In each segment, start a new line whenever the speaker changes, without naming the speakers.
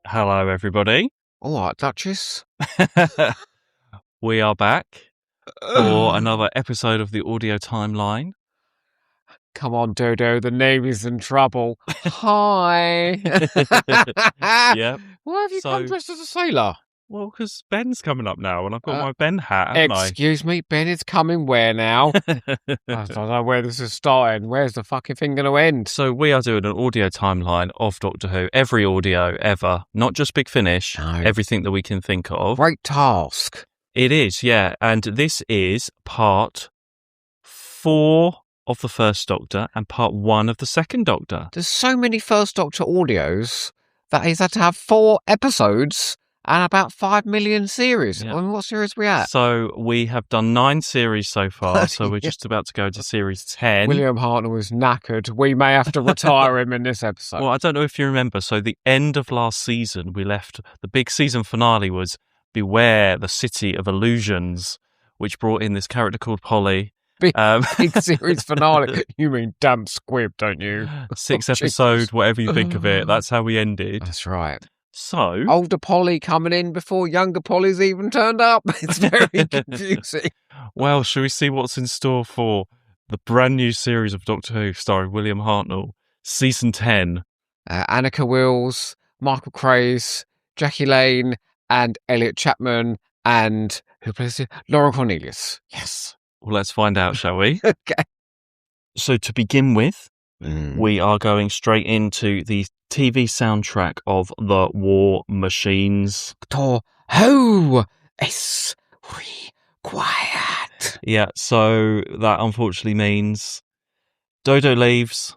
Hello, everybody.
All right, Duchess.
We are back for another episode of the audio timeline.
Come on, Dodo. The Navy's in trouble. Hi.
Yep.
Why have you come dressed as a sailor?
Well, because Ben's coming up now, and I've got my Ben hat, haven't
Excuse me, Ben is coming where now? I don't know where this is starting. Where's the fucking thing going to end?
So we are doing an audio timeline of Doctor Who. Every audio ever. Not just Big Finish.
No.
Everything that we can think of.
Great task.
It is, yeah. And this is part 4 of the First Doctor and part 1 of the Second Doctor.
There's so many First Doctor audios that he's had to have 4 episodes and about 5 million series.
Yeah.
I mean, what series are we at?
So we have done 9 series so far, so we're just about to go to series 10.
William Hartnell was knackered. We may have to retire him in this episode.
Well, I don't know if you remember, so the end of last season, we left, the big season finale was Beware the City of Illusions, which brought in this character called Polly.
Big series finale. You mean damp squib, don't you?
6 episode, whatever you think of it. That's how we ended.
That's right.
So
Older Polly coming in before younger Polly's even turned up. It's very confusing.
Well, shall we see what's in store for the brand new series of Doctor Who starring William Hartnell, season 10?
Annika Wills, Michael Craze, Jackie Lane, and Elliot Chapman, and who plays it? Laura Cornelius. Yes.
Well, let's find out, shall we?
Okay.
So to begin with, we are going straight into the TV soundtrack of The War Machines.
Doctor Who is required.
Yeah, so that unfortunately means Dodo leaves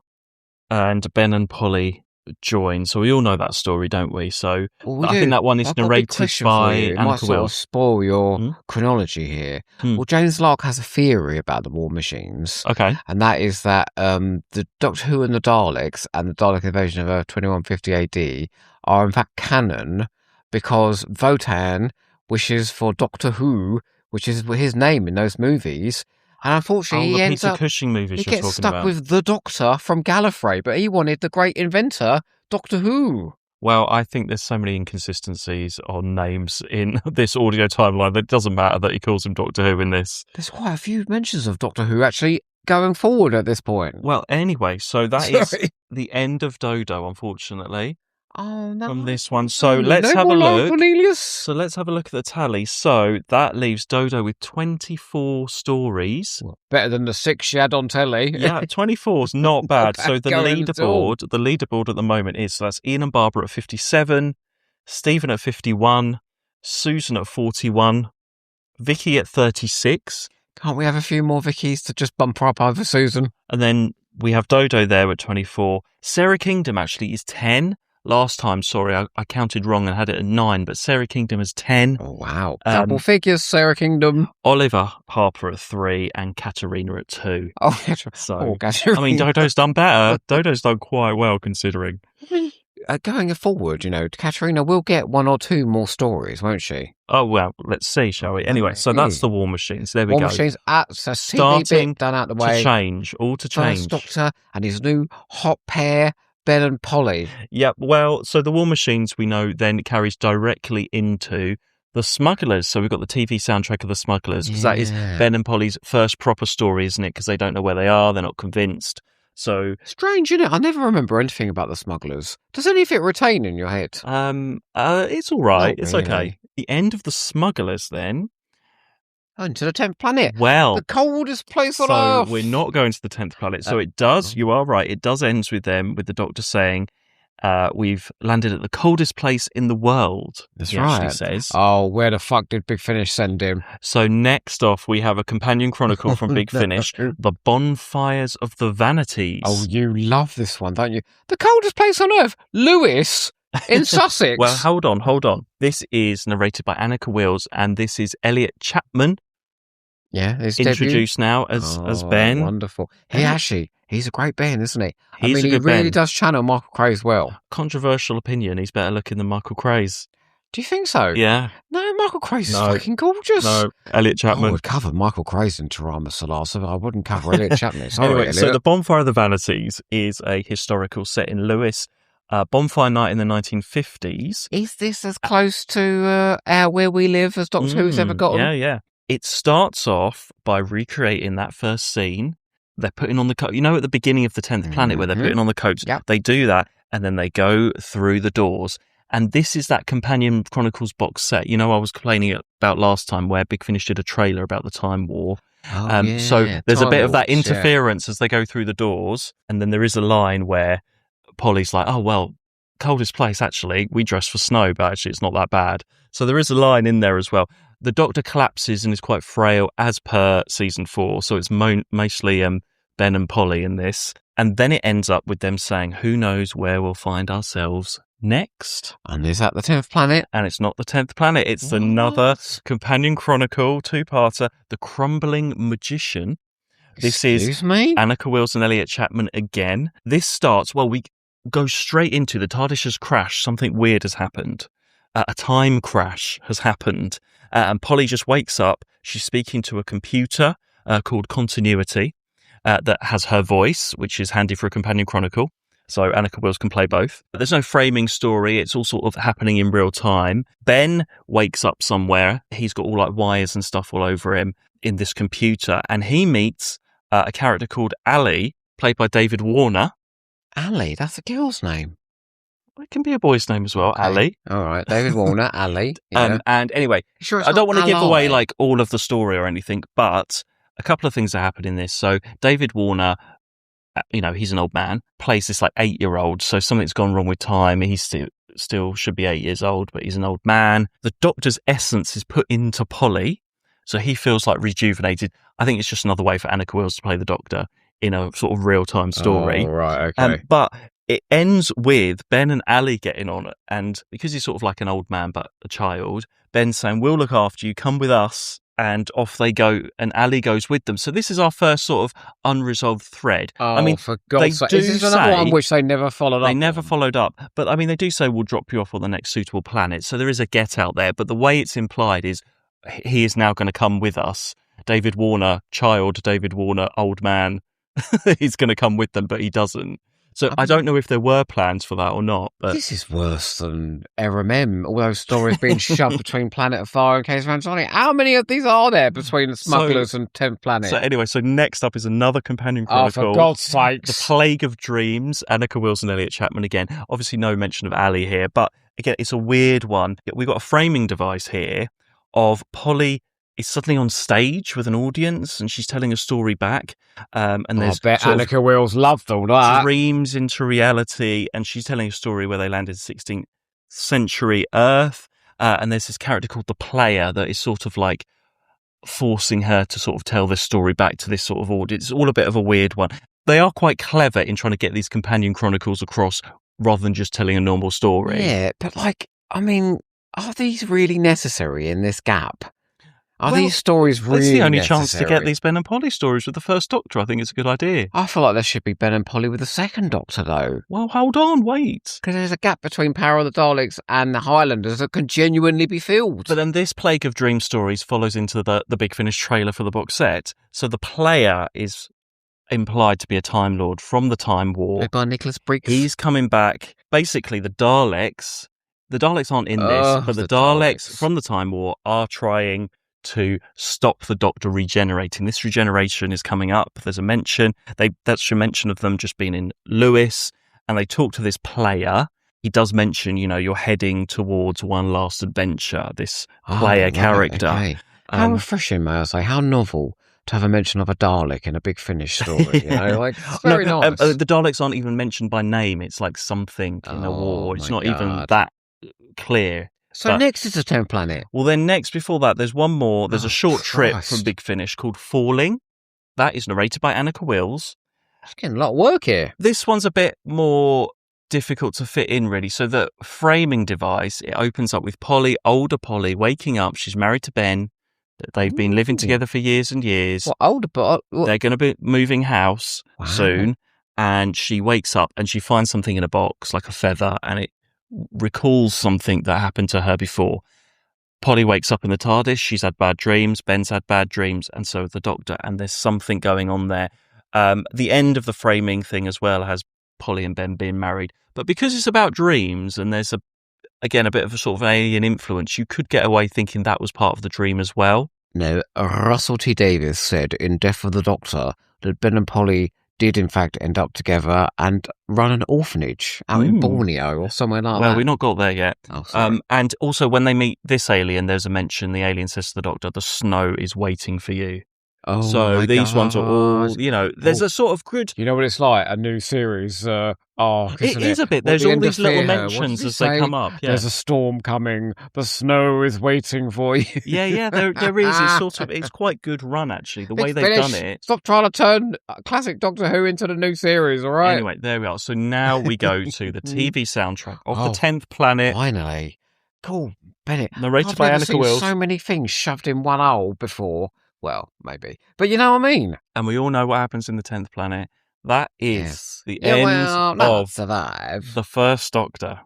and Ben and Polly join. So we all know that story, don't we? So I think that one is narrated by
It might
Annika
sort of
Wills.
spoil your chronology here. Well, James Lark has a theory about the War Machines.
Okay.
And that is that the Doctor Who and the Daleks and the Dalek invasion of Earth 2150 AD are in fact canon because Votan wishes for Doctor Who, which is his name in those movies. And unfortunately,
the
he ends
Peter
up...
Cushing movies
He
you're
gets
talking
stuck
about.
with the Doctor from Gallifrey, but he wanted the great inventor, Doctor Who.
Well, I think there's so many inconsistencies on names in this audio timeline that it doesn't matter that he calls him Doctor Who in this.
There's quite a few mentions of Doctor Who actually going forward at this point.
Well, anyway, so that is the end of Dodo, unfortunately,
Oh, no.
from this one. So let's
No
have a
more Laura
look.
Cornelius.
So let's have a look at the tally. So that leaves Dodo with 24 stories.
Better than the 6 she had on telly.
Yeah, 24 is not bad. So the
going at all.
leaderboard at the moment is, so that's Ian and Barbara at 57, Stephen at 51, Susan at 41, Vicky at 36.
Can't we have a few more Vickies to just bump her up over Susan?
And then we have Dodo there at 24. Sarah Kingdom actually is 10. Last time, sorry, I counted wrong and had it at 9, but Sarah Kingdom is 10.
Oh, wow. Double figures, Sarah Kingdom.
Oliver Harper at 3 and Katerina at 2.
Oh,
So,
Katerina.
I mean, Dodo's done better. Dodo's done quite well considering.
Going forward, Katerina will get 1 or 2 more stories, won't she?
Oh, well, let's see, shall we? Anyway, so that's the War Machines. There we
War
go.
Machines, so
Starting
bit done out the
to
way.
change, all to change.
First Doctor and his new hot pair, Ben and Polly.
Yeah, well, so the War Machines, we know, then carries directly into The Smugglers. So we've got the TV soundtrack of The Smugglers, because that is Ben and Polly's first proper story, isn't it? Because they don't know where they are, they're not convinced. So
Strange, isn't it? I never remember anything about The Smugglers. Does any of it retain in your head?
it's all right.
Not
It's
really.
okay. The end of The Smugglers, then.
Into the 10th planet.
Well,
The coldest place on
so
Earth.
we're not going to the 10th planet. So it does, you are right, it does end with them, with the Doctor saying, we've landed at the coldest place in the world.
That's
he actually
right.
says.
Oh, where the fuck did Big Finish send him?
So next off, we have a companion chronicle from Big Finish, The Bonfires of the Vanities.
Oh, you love this one, don't you? The coldest place on Earth, Lewis, in Sussex.
Well, hold on. This is narrated by Annika Wills, and this is Elliot Chapman,
yeah, his
introduced now as Ben.
Wonderful. He's a great Ben, isn't he?
He's a
he
good
really
Ben.
does channel Michael Craze well.
Controversial opinion, he's better looking than Michael Craze.
Do you think so?
Yeah.
No, Michael Craze is fucking gorgeous.
No, Elliot Chapman.
I would cover Michael Craze in Tarama Salasa, but I wouldn't cover Elliot Chapman. Sorry,
Anyway,
Elliot.
so the Bonfire of the Vanities is a historical set in Lewis. Bonfire night in the 1950s.
Is this as close to where we live as Doctor Who's ever gotten?
Yeah. It starts off by recreating that first scene. They're putting on the coat. You know, at the beginning of the 10th Planet where they're putting on the coats?
Yep.
They do that, and then they go through the doors. And this is that Companion Chronicles box set. You know, I was complaining about last time where Big Finish did a trailer about the Time War. So there's a bit of that interference as they go through the doors. And then there is a line where Polly's like, oh, well, coldest place, actually. We dress for snow, but actually it's not that bad. So there is a line in there as well. The Doctor collapses and is quite frail as per season 4. So it's mostly Ben and Polly in this. And then it ends up with them saying, who knows where we'll find ourselves next.
And is that the 10th planet?
And it's not the 10th planet. It's another Companion Chronicle, 2-parter, The Crumbling Magician. This is Anneke Wills and Elliot Chapman again. This starts, we go straight into the TARDIS has crashed. Something weird has happened. A time crash has happened. And Polly just wakes up. She's speaking to a computer called Continuity that has her voice, which is handy for a Companion Chronicle. So Anneke Wills can play both. But there's no framing story. It's all sort of happening in real time. Ben wakes up somewhere. He's got all like wires and stuff all over him in this computer. And he meets a character called Ali, played by David Warner.
Ali? That's a girl's name.
It can be a boy's name as well, okay. Ali.
All right, David Warner, Ali. Yeah.
And anyway, I don't want to give away like all of the story or anything, but a couple of things that happen in this. So David Warner, you know, he's an old man, plays this like 8-year-old. So something's gone wrong with time. He still should be 8 years old, but he's an old man. The Doctor's essence is put into Polly, so he feels like rejuvenated. I think it's just another way for Anneke Wills to play the Doctor in a sort of real-time story.
Oh, right, okay.
But it ends with Ben and Ali getting on it. And because he's sort of like an old man but a child, Ben's saying, we'll look after you, come with us. And off they go, and Ali goes with them. So this is our first sort of unresolved thread.
Oh, I mean, for God's sake. Is this another one which they never followed up?
They never followed up. But I mean, they do say we'll drop you off on the next suitable planet. So there is a get out there. But the way it's implied is he is now going to come with us. David Warner, child, David Warner, old man, he's going to come with them, but he doesn't. So I don't know if there were plans for that or not. But
this is worse than RMM, all those stories being shoved between Planet of Fire and Case of Antonio. How many of these are there between the Smugglers and 10th Planet?
So anyway, next up is another Companion Chronicle.
Oh, for God's sakes.
The Plague of Dreams, Anneke Wills and Elliot Chapman again. Obviously no mention of Ali here, but again, it's a weird one. We've got a framing device here of Polly is suddenly on stage with an audience and she's telling a story back. And there's
I bet Anneke Wills loved all that.
Dreams into reality. And she's telling a story where they landed 16th century Earth. And there's this character called the Player that is sort of like forcing her to sort of tell this story back to this sort of audience. It's all a bit of a weird one. They are quite clever in trying to get these Companion Chronicles across rather than just telling a normal story.
Yeah, but like, I mean, are these really necessary in this gap? Are these stories really necessary?
That's the only chance to get these Ben and Polly stories with the first Doctor. I think it's a good idea.
I feel like there should be Ben and Polly with the second Doctor, though.
Well, hold on, wait.
Because there's a gap between Power of the Daleks and the Highlanders that can genuinely be filled.
But then this Plague of Dream stories follows into the Big Finish trailer for the box set. So the Player is implied to be a Time Lord from the Time War.
Played by Nicholas Briggs.
He's coming back. Basically, the Daleks aren't in this, but the Daleks from the Time War are trying to stop the Doctor regenerating. This regeneration is coming up. There's a mention. That's a mention of them just being in Lewis, and they talk to this Player. He does mention, you know, you're heading towards one last adventure, this Player character.
Okay. How refreshing, may I say, how novel to have a mention of a Dalek in a Big Finish story. You know, like, it's very nice.
The Daleks aren't even mentioned by name. It's like something in a war. It's not even that clear.
So next is the 10th Planet.
Well, then next before that, there's one more. There's a short trip from Big Finish called Falling. That is narrated by Anneke Wills.
It's getting a lot of work here.
This one's a bit more difficult to fit in, really. So the framing device, it opens up with older Polly, waking up. She's married to Ben. They've been living together for years and years.
What, older Polly?
They're going to be moving house soon. And she wakes up and she finds something in a box, like a feather, and it recalls something that happened to her before. Polly wakes up in the TARDIS. She's had bad dreams. Ben's had bad dreams, and so has the Doctor. And there's something going on there. The end of the framing thing as well has Polly and Ben being married. But because it's about dreams and there's, again, a bit of a sort of alien influence, you could get away thinking that was part of the dream as well.
No, Russell T Davies said in Death of the Doctor that Ben and Polly did in fact end up together and run an orphanage out in Borneo or somewhere like that.
Well, we've not got there yet.
Oh, sorry.
And also when they meet this alien, there's a mention, the alien says to the Doctor, the snow is waiting for you.
Oh,
so these ones are all, there's a sort of good...
You know what it's like? A new series arc, isn't
it is a bit. There's all these little mentions as they come up. Yeah.
There's a storm coming. The snow is waiting for you.
Yeah, there is. It's quite good run, actually, the way they've done it.
Stop trying to turn classic Doctor Who into the new series, all right?
Anyway, there we are. So now we go to the TV soundtrack of The 10th Planet.
Finally. Cool, Bennett.
Narrated by Anneke Wills.
So many things shoved in one hole before. Well, maybe. But you know what I mean?
And we all know what happens in The 10th Planet. That is the end of
survive.
The First Doctor.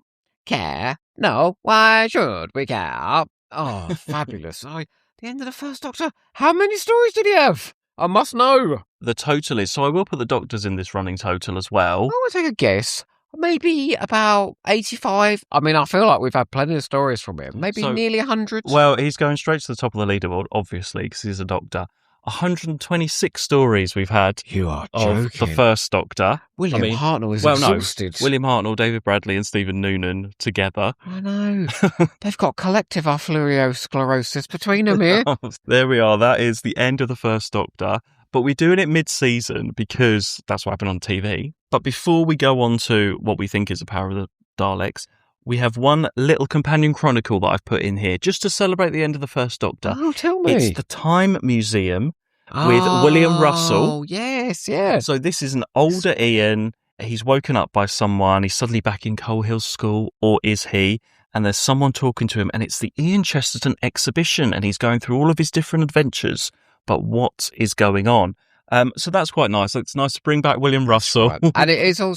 Care? No. Why should we care? Oh, fabulous. The end of The First Doctor. How many stories did he have? I must know.
The total is... So I will put the Doctors in this running total as well.
I want to take a guess. Maybe about 85. I mean, I feel like we've had plenty of stories from him. Maybe nearly 100.
Well, he's going straight to the top of the leaderboard, obviously, because he's a Doctor. 126 stories we've had of the First Doctor.
William Hartnell is exhausted.
No, William Hartnell, David Bradley and Stephen Noonan together.
I know. They've got collective arteriosclerosis between them here.
There we are. That is the end of the First Doctor. But we're doing it mid-season because that's what happened on TV. But before we go on to what we think is the power of the Daleks, we have one little companion chronicle that I've put in here just to celebrate the end of the First Doctor.
Oh, tell me.
It's the Time Museum with William Russell.
Oh, yes.
So this is an older Ian. He's woken up by someone. He's suddenly back in Coal Hill School, or is he? And there's someone talking to him, and it's the Ian Chesterton exhibition, and he's going through all of his different adventures. But what is going on? So that's quite nice. It's nice to bring back William Russell.
Right. And it is a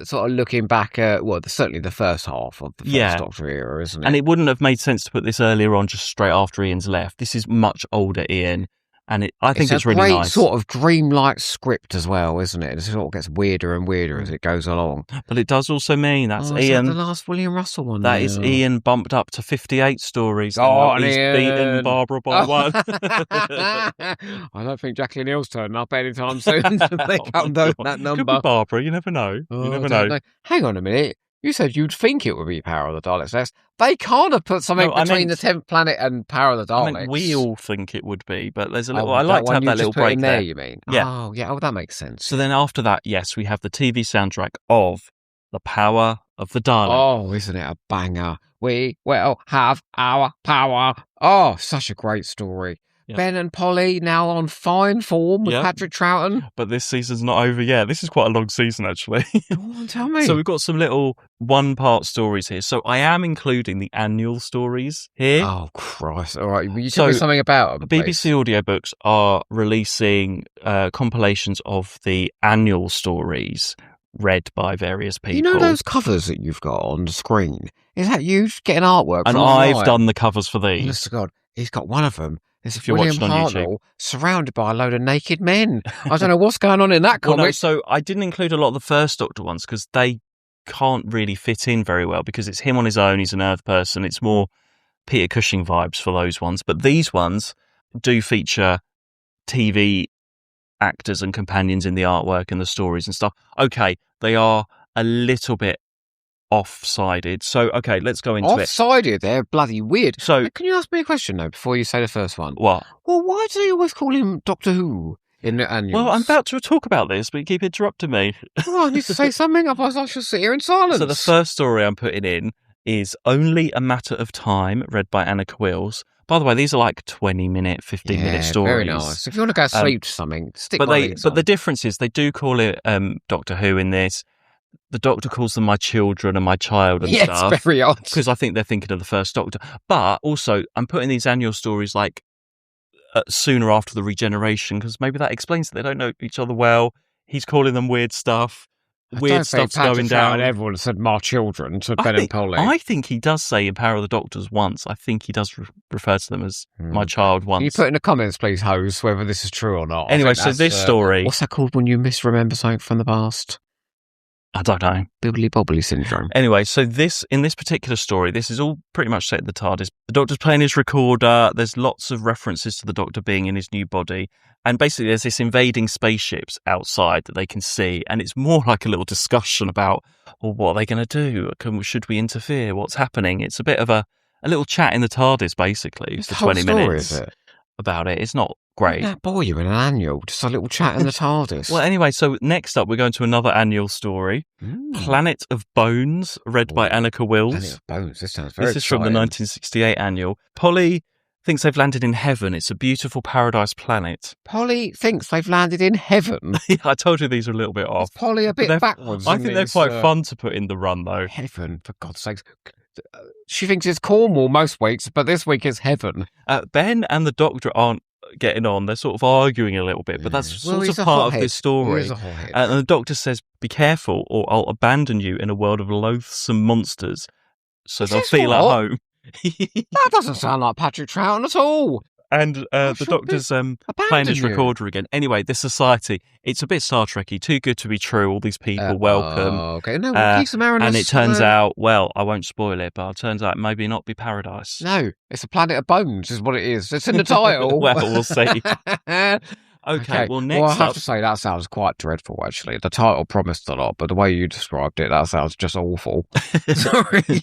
sort of looking back at, certainly the first half of the First Doctor era, isn't it?
And it wouldn't have made sense to put this earlier on, just straight after Ian's left. This is much older Ian. And I think it's really nice.
It's a great sort of dreamlike script as well, isn't it? It sort of gets weirder and weirder as it goes along.
But it does also mean that's Ian.
That the last William Russell one.
That is Ian bumped up to 58 stories.
Oh,
he's beaten Barbara by one.
I don't think Jackie O'Neill's turning up anytime soon to make up that number.
Could be Barbara. You never know. You never know.
Hang on a minute. You said you'd think it would be Power of the Daleks. They can't have put something between the 10th Planet and Power of the Daleks.
We all think it would be, but there's a little... I like to have that little break
there, you mean?
Yeah.
Oh, yeah. Oh, that makes sense.
So then after that, yes, we have the TV soundtrack of The Power of the Daleks.
Oh, isn't it a banger? We will have our power. Oh, such a great story. Yep. Ben and Polly now on fine form with Patrick Troughton.
But this season's not over yet. This is quite a long season, actually.
Oh, tell me.
So we've got some little one-part stories here. So I am including the annual stories here.
Oh, Christ. All right. Will you tell me something about them,
BBC Audiobooks are releasing compilations of the annual stories read by various people.
You know those covers that you've got on the screen? Is that you getting artwork
and I've done the covers for these.
Honest to God, he's got one of them.
If you're
William
watching on
Hartnell
YouTube,
surrounded by a load of naked men. I don't know what's going on in that comic.
Well, no, so I didn't include a lot of the First Doctor ones because they can't really fit in very well because it's him on his own. He's an Earth person. It's more Peter Cushing vibes for those ones. But these ones do feature TV actors and companions in the artwork and the stories and stuff. Okay, they are a little bit off-sided. So, okay, let's go into
Off-sided? They're bloody weird.
So,
can you ask me a question, though, before you say the first one?
What?
Well, why do you always call him Doctor Who in the annuals?
Well, I'm about to talk about this, but you keep interrupting me.
Well, I need to say something, otherwise I shall sit here in silence.
So the first story I'm putting in is Only a Matter of Time, read by Anneke Wills. By the way, these are like 20-minute, 15-minute stories.
Very nice. If you want to go sleep to something, stick one of these on.
But the difference is they do call it Doctor Who in this. The Doctor calls them my children and my child and stuff.
Yes, very odd.
Because I think they're thinking of the First Doctor. But also, I'm putting these annual stories like sooner after the regeneration, because maybe that explains that they don't know each other well. He's calling them weird stuff. weird stuff's going down.
And everyone said "my children" to Ben and Polly.
I think he does say in Power of the Doctors once. I think he does refer to them as my child once.
Can you put in the comments, please, Hose, whether this is true or not?
Anyway, so this story...
What's that called when you misremember something from the past?
I don't know.
Bibbly-bobbly syndrome.
Anyway, so in this particular story, this is all pretty much set in the TARDIS. The Doctor's playing his recorder. There's lots of references to the Doctor being in his new body. And basically, there's this invading spaceships outside that they can see. And it's more like a little discussion about, well, what are they going to do? Should we interfere? What's happening? It's a bit of a little chat in the TARDIS, basically, for 20 minutes.
Is it?
About it. It's not great.
Wouldn't that bore you in an annual? Just a little chat in the TARDIS.
Well, anyway, so next up, we're going to another annual story. Planet of Bones, read by Annika Wills.
Planet of Bones. This sounds very
This is from the 1968 annual. Polly thinks they've landed in heaven. It's a beautiful paradise planet.
Polly thinks they've landed in heaven.
I told you these are a little bit off.
Is Polly a bit backwards?
I think they're quite fun to put in the run, though.
Heaven, for God's sakes. She thinks it's Cornwall most weeks, but this week is heaven.
Ben and the Doctor aren't getting on. They're sort of arguing a little bit, but that's sort of part of this story. And the Doctor says, be careful or I'll abandon you in a world of loathsome monsters so they'll feel at home.
That doesn't sound like Patrick Troughton at all.
And the Doctor's playing his recorder again. Anyway, this society, it's a bit Star Trek-y. Too good to be true. All these people, welcome.
Okay, no, we'll keep some Mariners.
And it turns out, well, I won't spoil it, but it turns out maybe not be paradise.
No, it's a planet of bones is what it is. It's in the title.
Well, we'll see. Okay, well, next
I have to say, that sounds quite dreadful, actually. The title promised a lot, but the way you described it, that sounds just awful. Sorry.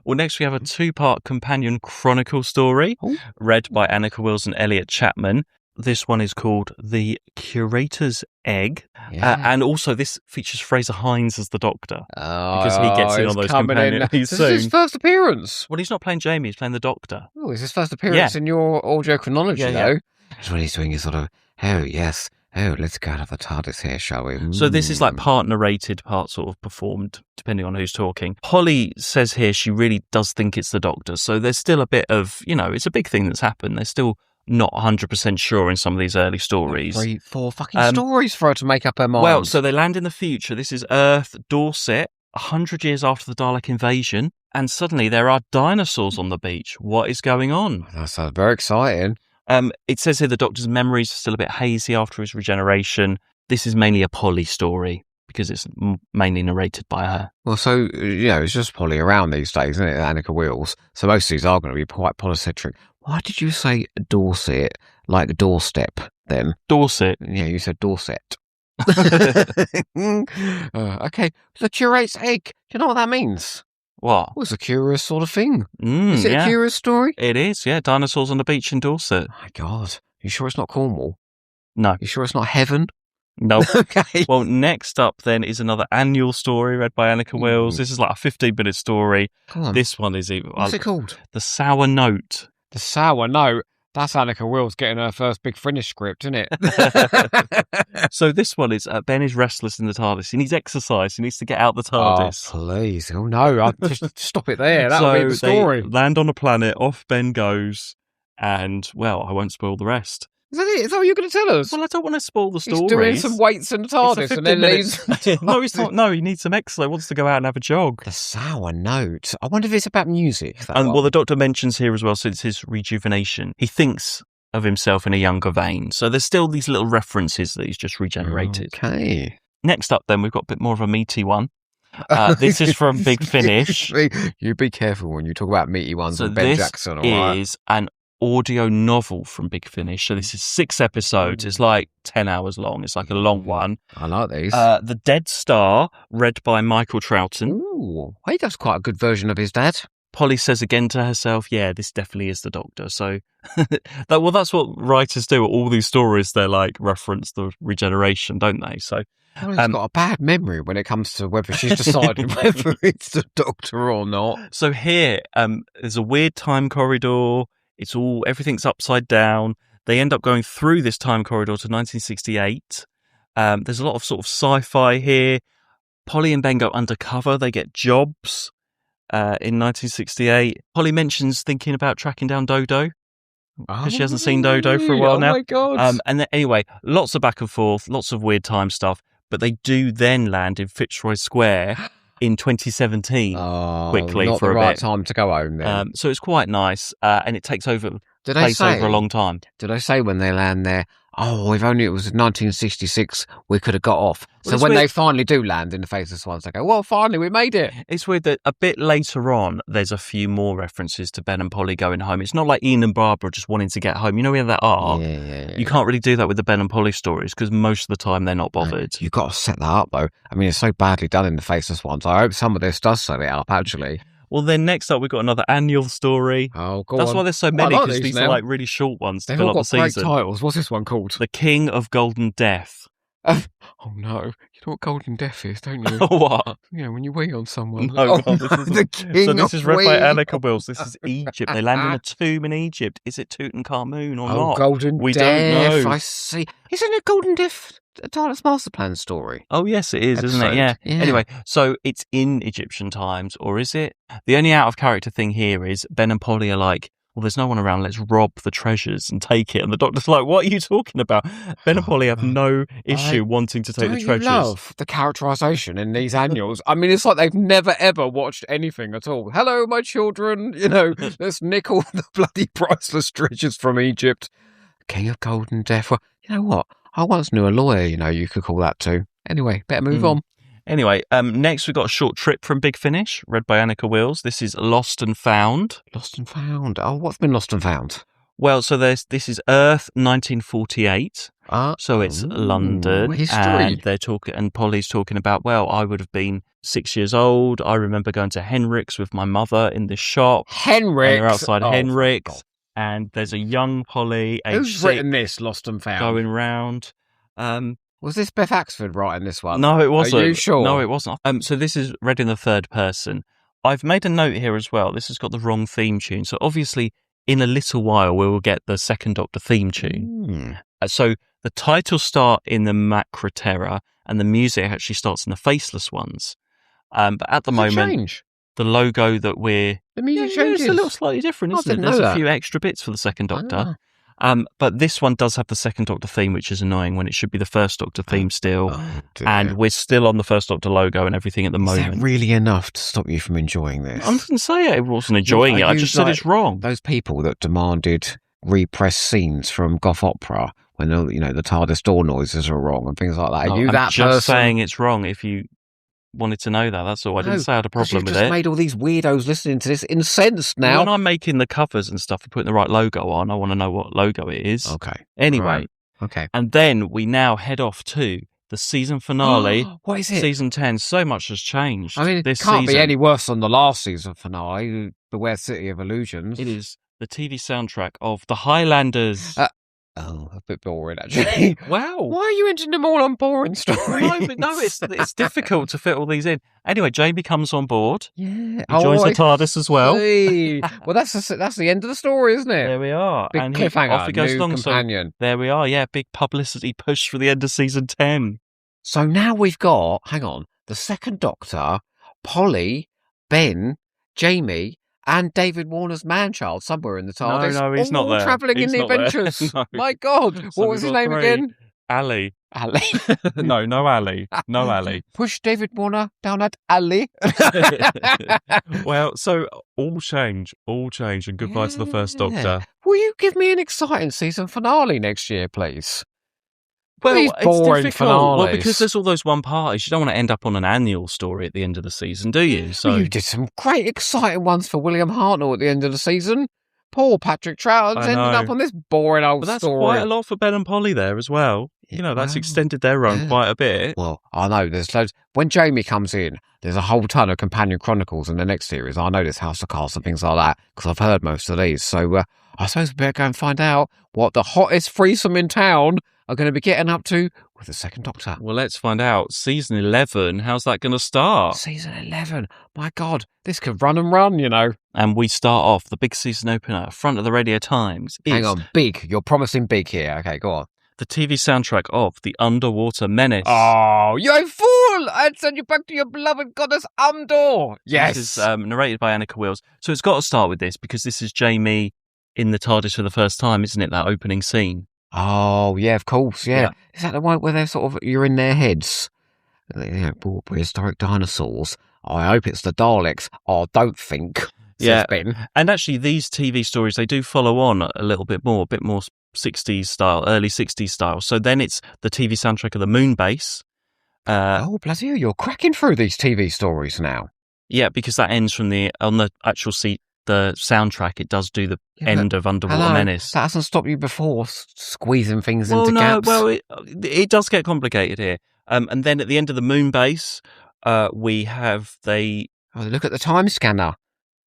Well, next we have a 2-part companion chronicle story read by Annika Wills and Elliot Chapman. This one is called The Curator's Egg. Yeah. And also this features Fraser Hines as the Doctor. Because he gets in on those companions.
This is his first appearance.
Well, he's not playing Jamie, he's playing the Doctor.
Oh, it's his first appearance in your audio chronology, though. That's when he's doing his sort of, oh, yes. Oh, let's go out of the TARDIS here, shall we?
So this is like part narrated, part sort of performed, depending on who's talking. Polly says here she really does think it's the Doctor. So there's still a bit of, it's a big thing that's happened. They're still not 100% sure in some of these early stories.
3, 4 fucking stories for her to make up her mind.
Well, so they land in the future. This is Earth, Dorset, 100 years after the Dalek invasion. And suddenly there are dinosaurs on the beach. What is going on?
That sounds very exciting.
It says here the Doctor's memories are still a bit hazy after his regeneration. This is mainly a Polly story because it's mainly narrated by her.
Well, so, it's just Polly around these days, isn't it, Annika Wills? So most of these are going to be quite polycentric. Why did you say Dorset, like doorstep, then?
Dorset.
Yeah, you said Dorset. Okay, the curate's egg. Do you know what that means?
What?
Well, it's a curious sort of thing. Is it a curious story?
It is, yeah. Dinosaurs on the beach in Dorset.
My God. You sure it's not Cornwall?
No.
You sure it's not heaven?
No.
Okay.
Well, next up then is another annual story read by Annika Wills. This is like a 15-minute story.
Come on.
This one is...
What's it called?
The Sour Note.
The Sour Note? That's Annika Wills getting her first Big Finish script, isn't it?
So this one is, Ben is restless in the TARDIS. He needs exercise. He needs to get out the TARDIS.
Oh, please. Oh, no. I'll just stop it there. That'll be the story.
They land on a planet, off Ben goes, and, well, I won't spoil the rest.
Is that it? Is that what you're going to tell us?
Well, I don't want to spoil the story.
He's doing some weights in the TARDIS and then leaves.
No, he's not. No, he needs some exercise. He wants to go out and have a jog.
The Sour Note. I wonder if it's about music.
Well, the Doctor mentions here as well, since his rejuvenation, he thinks of himself in a younger vein. So there's still these little references that he's just regenerated.
Okay.
Next up, then, we've got a bit more of a meaty one. This is from Big Finish.
You be careful when you talk about meaty ones and Ben Jackson.
This is an audio novel from Big Finish. So this is 6 episodes. It's like 10 hours long. It's like a long one.
I like these.
The Dead Star, read by Michael Troughton.
Ooh, he does quite a good version of his dad.
Polly says again to herself, yeah, this definitely is the Doctor. So, that's what writers do. All these stories, they're like reference the regeneration, don't they? So,
well, he's got a bad memory when it comes to whether she's decided whether it's the Doctor or not.
So here, there's a weird time corridor. Everything's upside down. They end up going through this time corridor to 1968. There's a lot of sort of sci-fi here. Polly and Ben go undercover. They get jobs. In 1968, Polly mentions thinking about tracking down Dodo because she hasn't seen Dodo for a while now.
Oh my God!
And then, anyway, lots of back and forth, lots of weird time stuff. but they do then land in Fitzroy Square in 2017 quickly
not
for
the
a
right
bit.
time to go home then.
So it's quite nice, and it takes over
Did
place over a long time.
Did I say when they land there, if only it was 1966, we could have got off.
Well,
so when they finally do land in the Faceless Ones, they go, well, finally, we made it.
It's weird that a bit later on, there's a few more references to Ben and Polly going home. It's not like Ian and Barbara just wanting to get home. You know, we have that arc.
Yeah.
You can't really do that with the Ben and Polly stories because most of the time they're not bothered.
No, you've got to set that up, though. I mean, it's so badly done in the Faceless Ones. I hope some of this does set it up, actually.
Well, then next up, we've got another annual story.
Oh, go
That's
on.
why there's so many, because these
now.
are like really short ones to
They've
fill
all
up the
got great
season.
titles. What's this one called?
The King of Golden Death.
Oh, no. You know what Golden Death is, don't you?
What?
Yeah, when you wee on someone.
No,
oh,
this
no,
is
the King
So this
of
is read by
Wee.
Annika Wills. This is Egypt. They land in a tomb in Egypt. Is it Tutankhamun or not?
Golden
We
Death.
don't know.
I see. Isn't it Golden Death a Dalek's Master Plan story?
Oh, yes, it is, isn't it?
Episode.
Yeah.
Yeah.
Anyway, so it's in Egyptian times, or is it? The only out of character thing here is Ben and Polly are like, well, there's no one around, let's rob the treasures and take it. And the Doctor's like, what are you talking about? Ben and Polly have no issue wanting to take the treasures.
You love the characterisation in these annuals? I mean, it's like they've never, ever watched anything at all. Hello, my children. You know, let's nick all the bloody priceless treasures from Egypt. King of Golden Death. Well, you know what? I once knew a lawyer, you could call that too. Anyway, better move on.
Anyway, next we've got a short trip from Big Finish, read by Annika Wills. This is Lost and Found.
Lost and Found. Oh, what's been lost and found?
Well, so this is Earth 1948. So it's London,
history.
and they're talking, and Polly's talking about, well, I would have been 6 years old. I remember going to Henrik's with my mother in the shop.
Henrik's?
And they're outside Henrik's,
God.
and there's a young Polly, age
Who's
6,
written this, Lost and Found?
going round.
Was this Beth Axford writing this one?
No, it wasn't.
Are you sure?
No, it wasn't. So this is read in the third person. I've made a note here as well. This has got the wrong theme tune. So obviously, in a little while, we will get the Second Doctor theme tune. So the titles start in the Macra Terror, and the music actually starts in the Faceless Ones. But at the moment, the logo that we're...
The music changes?
It's a little slightly different, isn't it? There's a few extra bits for the Second Doctor. But this one does have the Second Doctor theme, which is annoying when it should be the First Doctor theme still. And we're still on the First Doctor logo and everything at the moment.
Is that really enough to stop you from enjoying this?
I didn't say I wasn't enjoying it. I just said it's wrong.
Those people that demanded repressed scenes from goth opera when the TARDIS door noises are wrong and things like that. Are you that person?
I'm just saying it's wrong if you wanted to know that. That's all. I didn't say I had a problem with it.
You've just made all these weirdos listening to this incensed now.
When I'm making the covers and stuff and putting the right logo on, I want to know what logo it is.
Okay.
Anyway.
Right. Okay.
And then we now head off to the season finale.
What is it?
Season 10. So much has changed.
I mean, it can't be any worse than the last season finale, Beware City of Illusions.
It is the TV soundtrack of The Highlanders.
A bit boring, actually.
Wow.
Why are you ending them all on boring stories?
No, it's difficult to fit all these in. Anyway, Jamie comes on board.
Yeah.
He joins the TARDIS as well.
Well, that's the end of the story, isn't it?
There we are.
Big cliffhanger.
Off he goes
new
along.
companion.
So there we are. Yeah, big publicity push for the end of season 10.
So now we've got, hang on, the Second Doctor, Polly, Ben, Jamie, and David Warner's man-child somewhere in the TARDIS.
No, he's not there.
Travelling in the adventures.
No.
My God.
So
What was his name again?
Ali.
Ali.
No Ali. No Ali.
Push David Warner down at Ali.
Well, so all change, and goodbye to the First Doctor.
Will you give me an exciting season finale next year, please?
Well,
These boring
it's difficult.
finales.
Well, because there's all those one parties, you don't want to end up on an annual story at the end of the season, do you? So
you did some great, exciting ones for William Hartnell at the end of the season. Poor Patrick Troughton's ended up on this boring old
but that's
story.
Quite a lot for Ben and Polly there as well. That's extended their run quite a bit.
Well, I know there's loads. When Jamie comes in, there's a whole ton of companion chronicles in the next series. I know there's House of Cards and things like that because I've heard most of these. So I suppose we better go and find out what the hottest threesome in town are going to be getting up to with the Second Doctor.
Well, let's find out. Season 11, how's that going to start?
Season 11. My God, this could run and run,
And we start off, the big season opener, front of the Radio Times.
Hang on, big. You're promising big here. Okay, go on.
The TV soundtrack of The Underwater Menace.
Oh, you fool! I'd send you back to your beloved goddess Umdor. Yes.
This is narrated by Annika Wills. So it's got to start with this because this is Jamie in the TARDIS for the first time, isn't it? That opening scene.
Oh, yeah, of course, yeah. Is that the one where they're you're in their heads? prehistoric dinosaurs. I hope it's the Daleks. I don't think. Says Ben.
And actually, these TV stories, they do follow on a little bit more 60s style, early 60s style. So then it's the TV soundtrack of the Moonbase.
Oh, bloody hell, you're cracking through these TV stories now.
Yeah, because that ends from the actual the soundtrack. It does do the end of Underwater Menace.
That hasn't stopped you before squeezing things into gaps.
Well, it does get complicated here. And then at the end of the Moonbase, we have they
look at the time scanner.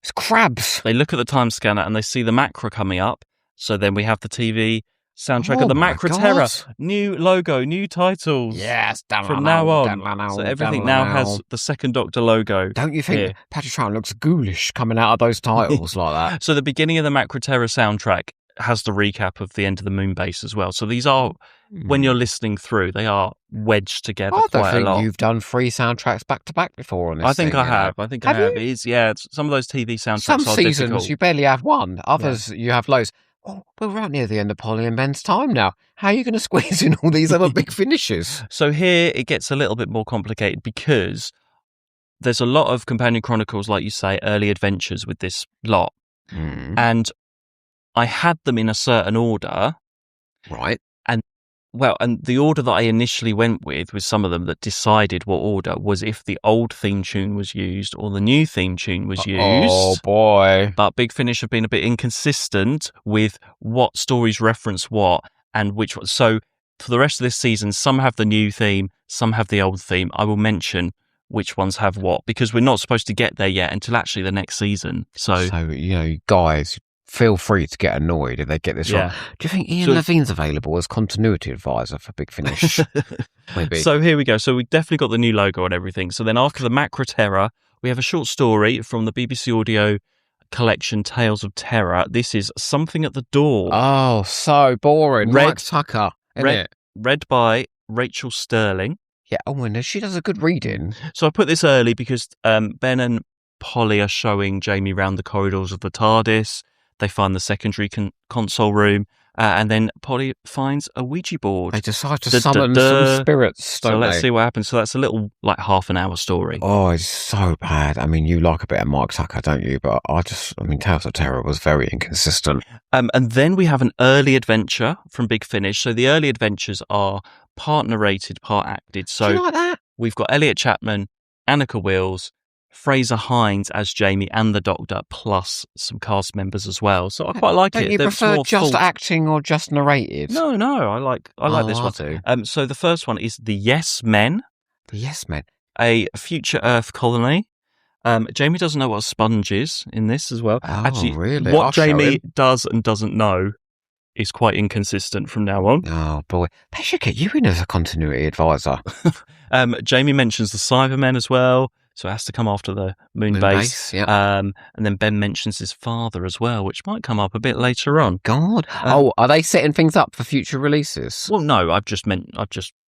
It's crabs.
They look at the time scanner and they see the Macra coming up. So then we have the TV soundtrack of the Macra Terror. New logo, new titles.
Yes,
from now on. So everything now has the Second Doctor logo.
Don't you think Patrick Troughton looks ghoulish coming out of those titles like that?
So the beginning of the Macra Terror soundtrack has the recap of the end of the Moonbase as well. So these are, when you're listening through, they are wedged together quite a lot. I don't think
you've done 3 soundtracks back to back before on this.
I think I have. I think I have. It is, some of those TV soundtracks
Some
are
seasons
difficult.
You barely have one. Others you have loads. Oh, we're right near the end of Polly and Ben's time now. How are you going to squeeze in all these other big finishes?
So here it gets a little bit more complicated because there's a lot of companion chronicles, like you say, early adventures with this lot. And I had them in a certain order.
Right.
And the order that I initially went with some of them that decided what order was if the old theme tune was used or the new theme tune was used.
Oh, boy.
But Big Finish have been a bit inconsistent with what stories reference what and which one. So for the rest of this season, some have the new theme, some have the old theme. I will mention which ones have what because we're not supposed to get there yet until actually the next season. So
guys, feel free to get annoyed if they get this wrong. Do you think Ian Levine's available as continuity advisor for Big Finish? Maybe.
So here we go. So we definitely got the new logo and everything. So then after the Macra Terror, we have a short story from the BBC Audio collection Tales of Terror. This is Something at the Door.
Oh, so boring. Mike Tucker, isn't it?
Read by Rachel Sterling.
Yeah, and she does a good reading.
So I put this early because Ben and Polly are showing Jamie round the corridors of the TARDIS. They find the secondary console room, and then Polly finds a Ouija board.
They decide to summon some spirits,
So let's see what happens. So that's a little, half an hour story.
Oh, it's so bad. I mean, you like a bit of Mike Tucker, don't you? But Tales of Terror was very inconsistent.
And then we have an early adventure from Big Finish. So the early adventures are part narrated, part acted. So
do you like that?
We've got Elliot Chapman, Annika Wills, Fraser Hines as Jamie and the Doctor, plus some cast members as well. So I quite like it.
Don't you prefer just acting or just narrated?
No, I like this one.
Do.
So the first one is The Yes Men.
The Yes Men.
A future Earth colony. Jamie doesn't know what a sponge is in this as well.
Oh,
actually,
really?
What Jamie does and doesn't know is quite inconsistent from now on.
Oh, boy. They should get you in as a continuity advisor.
Jamie mentions the Cybermen as well. So it has to come after the Moonbase.
Yeah.
And then Ben mentions his father as well, which might come up a bit later on.
God. Are they setting things up for future releases?
Well, no, I've just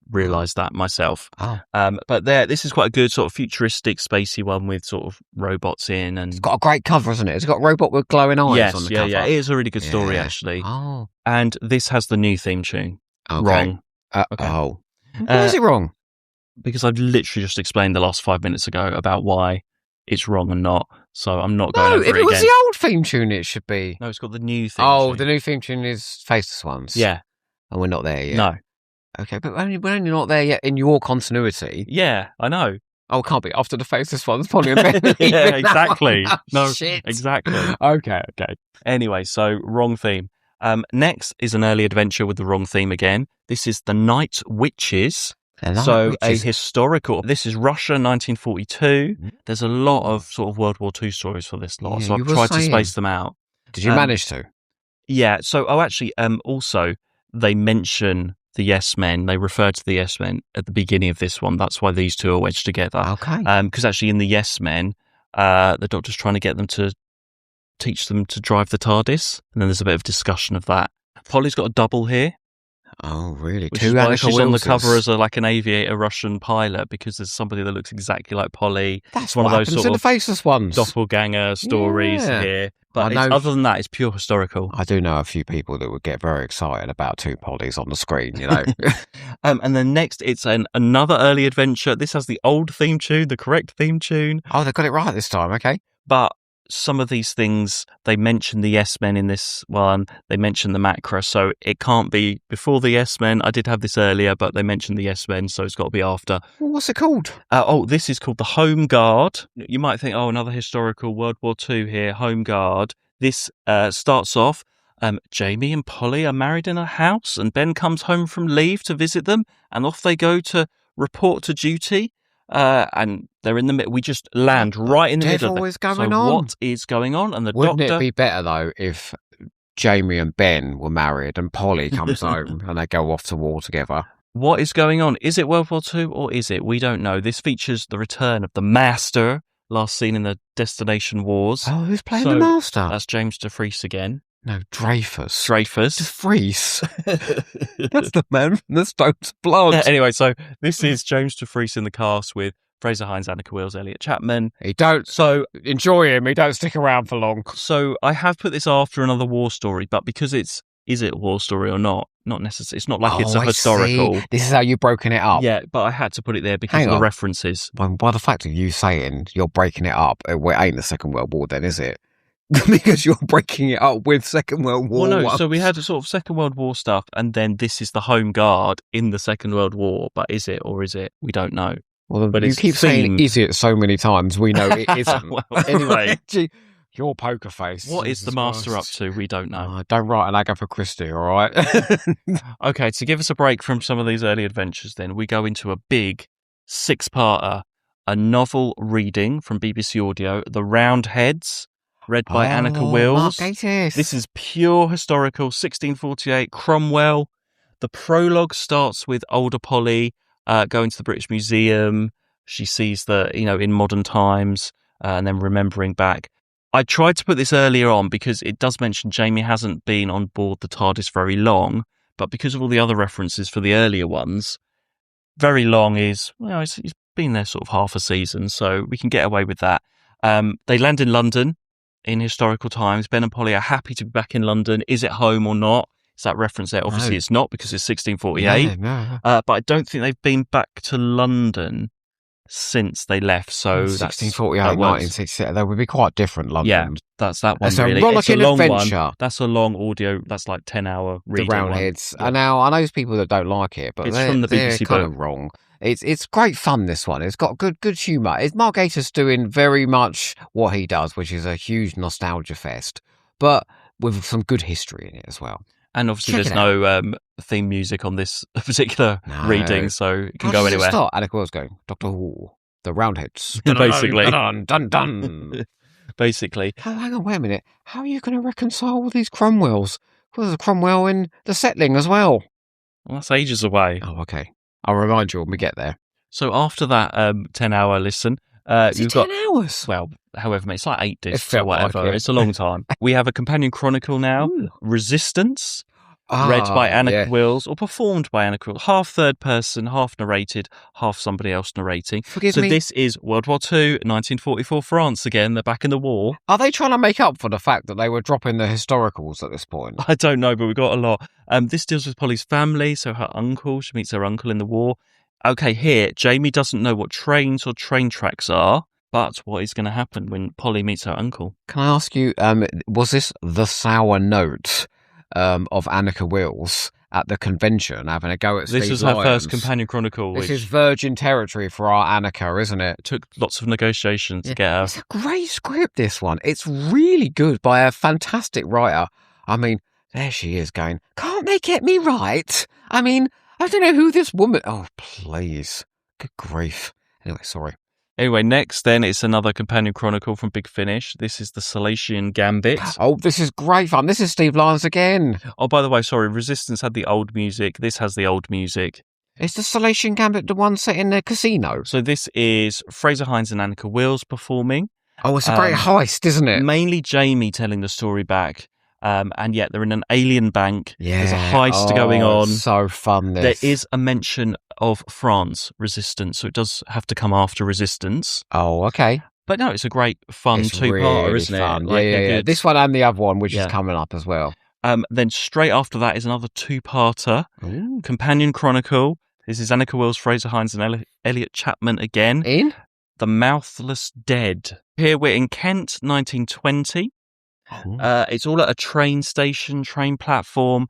realised that myself.
Oh.
But this is quite a good sort of futuristic, spacey one with sort of robots in. And
it's got a great cover, hasn't it? It's got a robot with glowing eyes on the cover.
Yeah, it is a really good story, actually.
Oh.
And this has the new theme tune.
Okay.
Wrong.
Okay. Oh. Why is it wrong?
Because I've literally just explained the last 5 minutes ago about why it's wrong and not. So I'm not going over it again.
No, if it was the old theme tune, it should be.
No, it's got the new theme tune.
The new theme tune is Faceless Ones.
Yeah.
And we're not there yet.
No.
Okay, but we're only not there yet in your continuity.
Yeah, I know.
Oh, it can't be after the Faceless Ones, Polly and Ben.
Yeah, exactly. No,
shit.
Exactly.
Okay.
Anyway, so wrong theme. Next is an early adventure with the wrong theme again. This is The Night Witches. A historical. This is Russia, 1942. There's a lot of sort of World War II stories for this lot, so I've tried to space them out.
Did you manage to?
Yeah. So, also they mention the Yes Men. They refer to the Yes Men at the beginning of this one. That's why these two are wedged together.
Okay.
Because actually, in the Yes Men, the Doctor's trying to get them to teach them to drive the TARDIS, and then there's a bit of discussion of that. Polly's got a double here.
Oh, really?
Which
Two
is why
Annika
she's on the
Wilses.
cover as like an aviator Russian pilot, because there's somebody that looks exactly like Polly.
That's
It's one
what
of those
happens
sort
in
of
the Faceless ones.
doppelganger stories
Yeah.
here.
I
But
know-
other than that, it's pure historical.
I do know a few people that would get very excited about two Pollys on the screen, you know.
And then next, it's another early adventure. This has the old theme tune, the correct theme tune.
Oh, they got it right this time. Okay.
But some of these things, they mention the Yes-Men in this one. They mention the Macra, so it can't be before the Yes-Men. I did have this earlier, but they mentioned the Yes-Men, so it's got to be after.
Well, what's it called?
This is called the Home Guard. You might think, another historical World War II here, Home Guard. This starts off, Jamie and Polly are married in a house, and Ben comes home from leave to visit them, and off they go to report to duty. And they're in the middle. We just land right in the middle.
What is going
so
on?
What is going on? And the
Wouldn't
doctor.
it be better though if Jamie and Ben were married and Polly comes home and they go off to war together?
What is going on? Is it World War II or is it? We don't know. This features the return of the Master, last seen in the Destination Wars.
Oh, who's playing the Master?
That's James de Vries again.
No, Dreyfus.
Dreyfus.
Vries. That's the man from the Stones Blood.
Anyway, so this is James de Vries in the cast with Fraser Hines, Annika Wills, Elliot Chapman.
He don't enjoy him. He don't stick around for long.
So I have put this after another war story, but because is it a war story or not? Not necessarily. It's not like it's a historical.
See. This is how you've broken it up.
Yeah, but I had to put it there because of the references.
Well, by the fact of you saying you're breaking it up, it ain't the Second World War then, is it? Because you're breaking it up with Second World War.
Well, no, so we had a sort of Second World War stuff, and then this is the Home Guard in the Second World War, but is it or is it? We don't know.
Well,
but
you keep saying "is it" so many times, we know it isn't.
Well, anyway,
your poker face.
What is the Master up to? We don't know.
Don't write an Agatha Christie, all right?
Okay, to give us a break from some of these early adventures, then we go into a big 6-parter, a novel reading from BBC Audio, The Roundheads, read by Annika Wills.
Mark Gatiss.
This is pure historical, 1648, Cromwell. The prologue starts with older Polly going to the British Museum. She sees in modern times, and then remembering back. I tried to put this earlier on because it does mention Jamie hasn't been on board the TARDIS very long, but because of all the other references for the earlier ones, very long is, he's been there sort of half a season, so we can get away with that. They land in London in historical times. Ben and Polly are happy to be back in London. Is it home or not? Is that reference there? Obviously, It's not because it's 1648.
No.
But I don't think they've been back to London since they left. So
1648, 1960. That would be quite different, London.
Yeah, that's that one.
It's
really.
a rollicking
long
adventure.
One. That's a long audio. That's like 10-hour reading.
The Roundheads. Yeah. Now I know there's people that don't like it, but
it's from the BBC
they're kind of wrong. It's great fun. This one. It's got good humour. It's Mark Gatiss doing very much what he does, which is a huge nostalgia fest, but with some good history in it as well.
And obviously, there's no theme music on this particular reading, so it can go anywhere.
Annika Wills going, Doctor Who, the Roundheads,
basically.
Dun.
Basically.
Oh, hang on, wait a minute. How are you going to reconcile all these Cromwells? Well, there's a Cromwell in the settling as well.
Well, that's ages away.
Oh, okay. I'll remind you when we get there.
So after that 10-hour listen,
you've got 10 hours.
Well, however many, it's like 8 discs or whatever. Like it's a long time. We have a companion chronicle now, Resistance, read by Annika Wills or performed by Annika Wills. Half third person, half narrated, half somebody else narrating.
Forgive me.
This is World War II, 1944 France again. They're back in the war.
Are they trying to make up for the fact that they were dropping the historicals at this point?
I don't know, but we've got a lot. This deals with Polly's family, so her uncle. She meets her uncle in the war. Okay, here, Jamie doesn't know what trains or train tracks are, but what is going to happen when Polly meets her uncle?
Can I ask you, was this the sour note of Annika Wills at the convention having a go at Steve
This was
Lyons?
her first companion chronicle.
This is virgin territory for our Annika, isn't it?
It took lots of negotiations to get her.
It's a great script, this one. It's really good by a fantastic writer. I mean, there she is going, can't they get me right? I mean, I don't know who this woman... Oh, please. Good grief. Anyway, sorry.
Anyway, next then, it's another companion chronicle from Big Finish. This is the Salatian Gambit.
Oh, this is great fun. This is Steve Lyons again.
Oh, by the way, sorry, Resistance had the old music. This has the old music.
Is the Salatian Gambit the one set in the casino?
So this is Fraser Hines and Annika Wills performing.
Oh, it's a great heist, isn't it?
Mainly Jamie telling the story back. And yet they're in an alien bank.
Yeah.
There's a heist going on.
So fun, this.
There is a mention of France Resistance, so it does have to come after Resistance.
Oh, okay.
But no, it's a great, fun two-parter,
really
isn't
fun.
it?
Yeah. This one and the other one, which is coming up as well.
Then straight after that is another two-parter, Companion Chronicle. This is Annika Wills, Fraser Hines, and Elliot Chapman again.
In?
The Mouthless Dead. Here we're in Kent, 1920. It's all at a train station, train platform.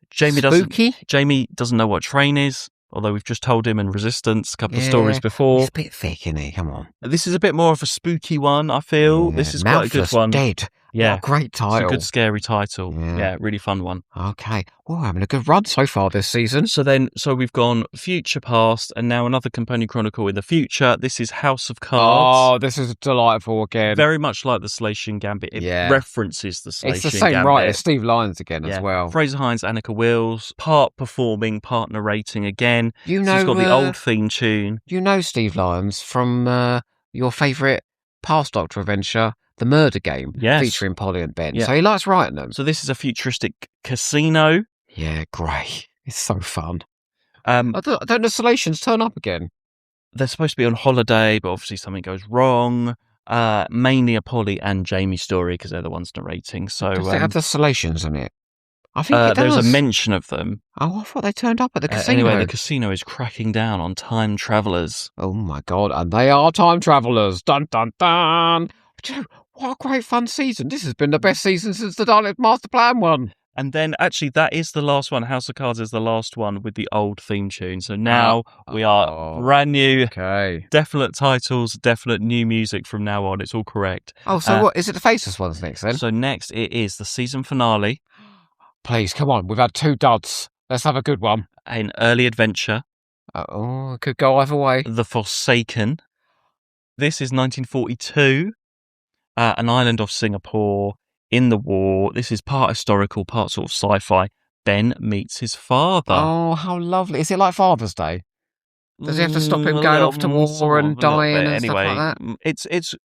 Jamie doesn't know what train is, although we've just told him in Resistance a couple of stories before.
It's a bit thick, isn't it? Come on.
This is a bit more of a spooky one, I feel.
Yeah.
This is quite a good one.
Dead.
Yeah.
What a great title.
It's a good, scary title. Yeah, really fun one.
Okay. Well, we're having a good run so far this season.
So we've gone future, past, and now another Companion Chronicle in the future. This is House of Cards.
Oh, this is delightful again.
Very much like the Salatian Gambit. It references the Salatian Gambit.
It's the same writer, Steve Lyons again as well.
Fraser Hines, Annika Wills, part performing, part narrating again.
You know,
he's got the old theme tune.
You know Steve Lyons from your favourite past Doctor adventure, The Murder Game, featuring Polly and Ben. So he likes writing them.
So this is a futuristic casino.
Yeah, great. It's so fun.
Don't
the Salatians turn up again?
They're supposed to be on holiday, but obviously something goes wrong. Mainly a Polly and Jamie story because they're the ones narrating. So
does it have the Salatians in it? I think it does.
There's a mention of them.
Oh, I thought they turned up at the casino.
Anyway, the casino is cracking down on time travellers.
Oh my God, and they are time travellers. Dun, dun, dun. But you know, what a great fun season. This has been the best season since the Dalek Master Plan one.
And then, actually, that is the last one. House of Cards is the last one with the old theme tune. So now we are brand new.
Okay.
Definite titles, definite new music from now on. It's all correct.
Oh, so what? Is it the Faceless ones next then?
So next it is the season finale.
Please, come on. We've had 2 duds. Let's have a good one.
An early adventure.
Oh, it could go either way.
The Forsaken. This is 1942. An island off Singapore. In the war. This is part historical, part sort of sci-fi. Ben meets his father.
Oh, how lovely. Is it like Father's Day? Does he have to stop him going off to war and dying and stuff like that?
It's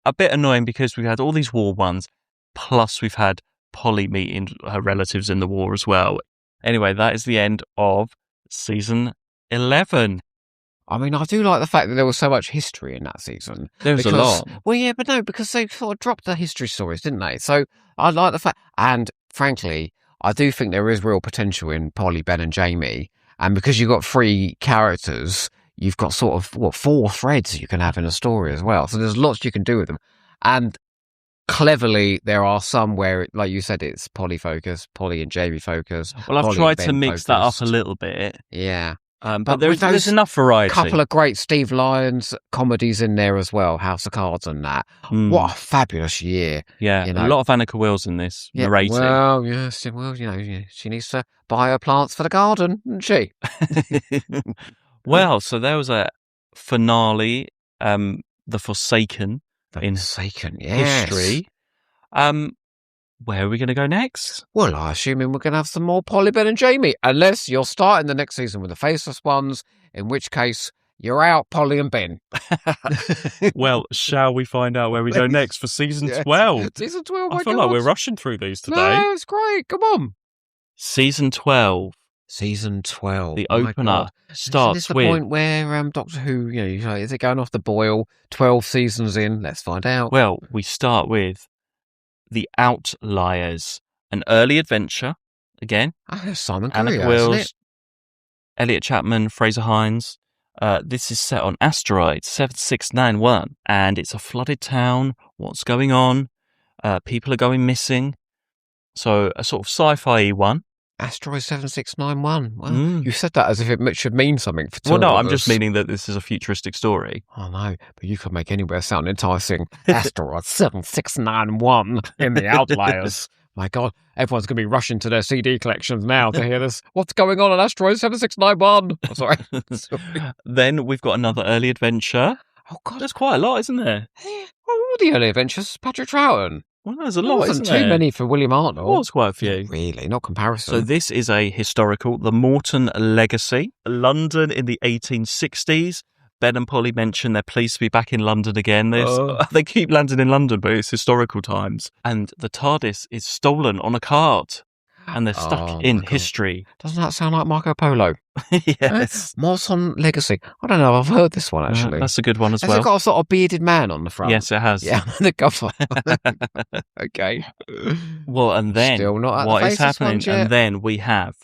a bit annoying because we've had all these war ones, plus we've had Polly meeting her relatives in the war as well. Anyway, that is the end of season 11.
I mean, I do like the fact that there was so much history in that season.
There was a lot.
Well, yeah, but no, because they sort of dropped the history stories, didn't they? So I like the fact, and frankly, I do think there is real potential in Polly, Ben and Jamie. And because you've got 3 characters, you've got sort of, 4 threads you can have in a story as well. So there's lots you can do with them. And cleverly, there are some where, like you said, it's Polly focused, Polly and Jamie focused.
Well, I've tried to mix that up a little bit.
Yeah.
But there's enough variety.
A couple of great Steve Lyons comedies in there as well, House of Cards and that. What a fabulous year.
Yeah, a lot of Annika Wills in this narrating.
Well, yes, well, she needs to buy her plants for the garden, doesn't she?
Well, so there was a finale, The Forsaken.
Forsaken, yes.
History. Where are we going to go next?
Well, I'm assuming we're going to have some more Polly, Ben and Jamie, unless you're starting the next season with the Faceless ones, in which case you're out, Polly and Ben.
Well, shall we find out where we go next for season 12?
Season 12,
I feel like we're rushing through these today.
No, it's great. Come on.
Season 12.
Season 12.
The opener starts
is this
with...
the point where Doctor Who, is it going off the boil? 12 seasons in? Let's find out.
Well, we start with The Outliers, an early adventure. Again,
Simon
Annika Wills, Elliot Chapman, Fraser Hines. This is set on asteroid 7691, and it's a flooded town. What's going on? People are going missing. So a sort of sci-fi one.
Asteroid 7691. Well, you said that as if it should mean something for two
Well, no,
of
I'm
us.
just meaning that this is a futuristic story.
I know, but you could make anywhere sound enticing. Asteroid 7691 in the Outliers. My God, everyone's going to be rushing to their CD collections now to hear this. What's going on Asteroid 7691? Oh, sorry.
Then we've got another early adventure.
Oh, God.
There's quite a lot, isn't there?
All the early adventures, Patrick Troughton.
Well, there's a lot, isn't
too
there?
many for William Hartnell.
There was quite a few.
Really, not comparison.
So this is a historical, The Morton Legacy, London in the 1860s. Ben and Polly mention they're pleased to be back in London again. They keep landing in London, but it's historical times. And the TARDIS is stolen on a cart. And they're stuck in history.
Doesn't that sound like Marco Polo?
Yes.
Morrison Legacy. I don't know. I've heard this one, actually.
That's a good one as well.
Has it got a sort of bearded man on the front?
Yes, it has.
Yeah, the cover. Okay.
Well, and then
Still not at
what
the
is
Faceless
happening?
Ones yet.
And then we have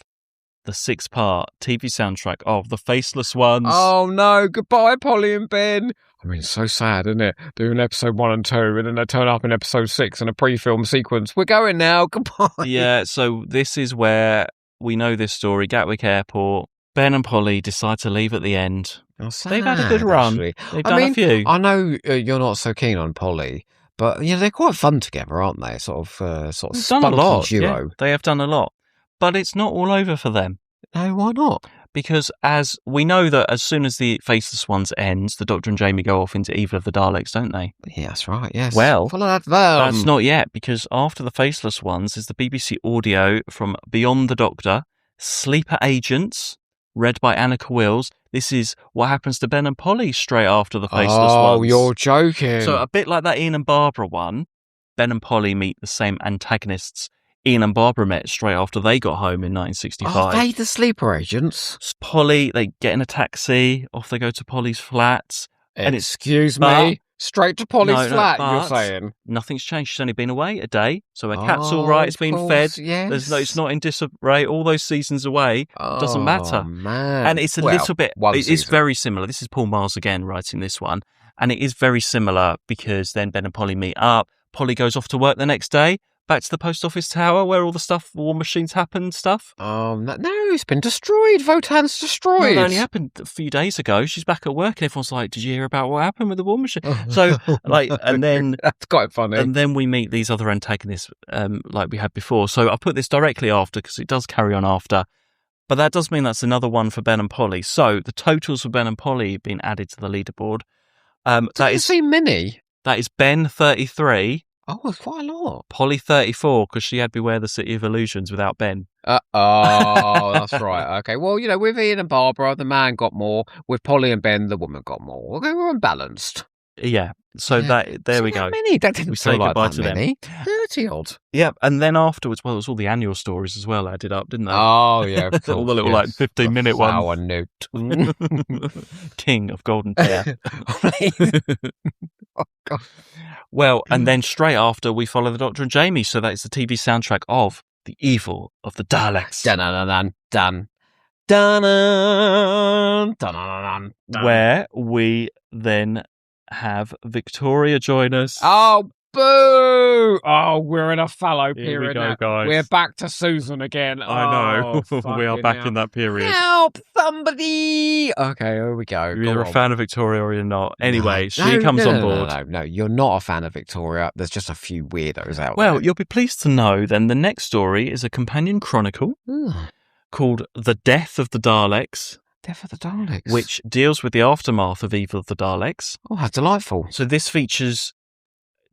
the 6-part TV soundtrack of The Faceless Ones.
Oh, no. Goodbye, Polly and Ben. I mean, it's so sad, isn't it? Doing episode 1 and 2, and then they turn up in episode 6 in a pre-film sequence. We're going now. Goodbye.
Yeah, so this is where we know this story. Gatwick Airport. Ben and Polly decide to leave at the end. They've had a good run.
Actually.
They've done a few.
I know you're not so keen on Polly, but they're quite fun together, aren't they? Sort of
They've
spunky
done a lot.
duo.
Yeah, they have done a lot. But it's not all over for them.
No, why not?
Because as we know that as soon as the Faceless Ones ends, the Doctor and Jamie go off into Evil of the Daleks, don't they?
Yeah, that's right, yes.
Well,
follow that
that's not yet, because after the Faceless Ones is the BBC audio from Beyond the Doctor, Sleeper Agents, read by Annika Wills. This is what happens to Ben and Polly straight after the Faceless Ones.
Oh, you're joking.
So a bit like that Ian and Barbara one, Ben and Polly meet the same antagonists Ian and Barbara met straight after they got home in 1965.
Are they the sleeper agents?
Polly, they get in a taxi, off they go to Polly's flat. And
Excuse me? Straight to Polly's flat, you're
but
saying?
Nothing's changed. She's only been away a day, so her cat's all right. It's been fed.
Yes.
It's not in disarray. All those seasons away, doesn't matter.
Man.
And it's a little bit. It is very similar. This is Paul Miles again writing this one, and it is very similar because then Ben and Polly meet up. Polly goes off to work the next day. Back to the post office tower where all the stuff, war machines happen stuff.
No, it's been destroyed. Votan's destroyed.
Well, it only happened a few days ago. She's back at work and everyone's like, did you hear about what happened with the war machine? So, and then...
That's quite funny.
And then we meet these other antagonists like we had before. So I put this directly after because it does carry on after. But that does mean that's another one for Ben and Polly. So the totals for Ben and Polly being added to the leaderboard.
That is see many.
That is Ben 33.
Oh, it's quite a lot.
Polly 34, because she had Beware the City of Illusions without Ben.
Oh, that's right. Okay. Well, with Ian and Barbara, the man got more. With Polly and Ben, the woman got more. Okay, we're unbalanced.
Yeah. So there we go.
Many. That didn't
say goodbye to
them. 30 odd.
Yeah, and then afterwards, well, it was all the annual stories as well added up, didn't they?
Oh, yeah.
All the little 15-minute ones.
Flower note.
King of Golden Tear.
Oh, God.
Well, and then straight after, we follow the Doctor and Jamie. So that is the TV soundtrack of The Evil of the Daleks.
Dun. Dun, dun, dun, dun.
Where we then have Victoria join us.
Oh, boo! Oh, we're in a fallow
Here
period
we go,
now.
guys.
We're back to Susan again.
I know.
Oh,
we are back in that period.
Help somebody! Okay, here we go.
You're either a fan of Victoria or you're not. Anyway, she comes on board.
No, you're not a fan of Victoria. There's just a few weirdos out there.
Well, you'll be pleased to know then the next story is a companion chronicle called The Death of the Daleks.
Death of the Daleks.
Which deals with the aftermath of Evil of the Daleks.
Oh, how delightful.
So this features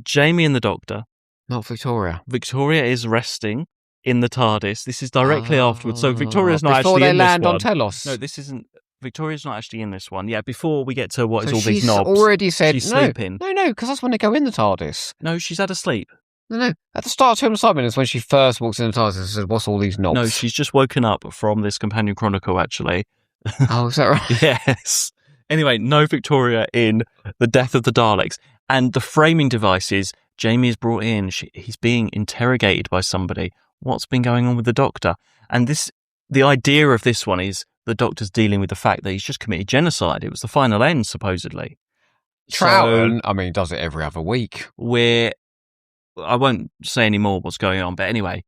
Jamie and the Doctor.
Not Victoria.
Victoria is resting in the TARDIS. This is directly afterwards. So Victoria's not actually in this one.
Before they land on Telos.
No, this isn't. Victoria's not actually in this one. Yeah, before we get to what is all these knobs.
She's already said
she's sleeping.
No, because that's when they go in the TARDIS.
No, she's had a sleep.
No. At the start of 2 minutes when she first walks in the TARDIS and says, what's all these knobs?
No, she's just woken up from this companion chronicle, actually.
Oh, is that right?
Yes. Anyway, no Victoria in The Death of the Daleks. And the framing device is Jamie is brought in. He's being interrogated by somebody. What's been going on with the Doctor? And the idea of this one is the Doctor's dealing with the fact that he's just committed genocide. It was the final end, supposedly.
Troughton, does it every other week.
I won't say any more what's going on, but anyway,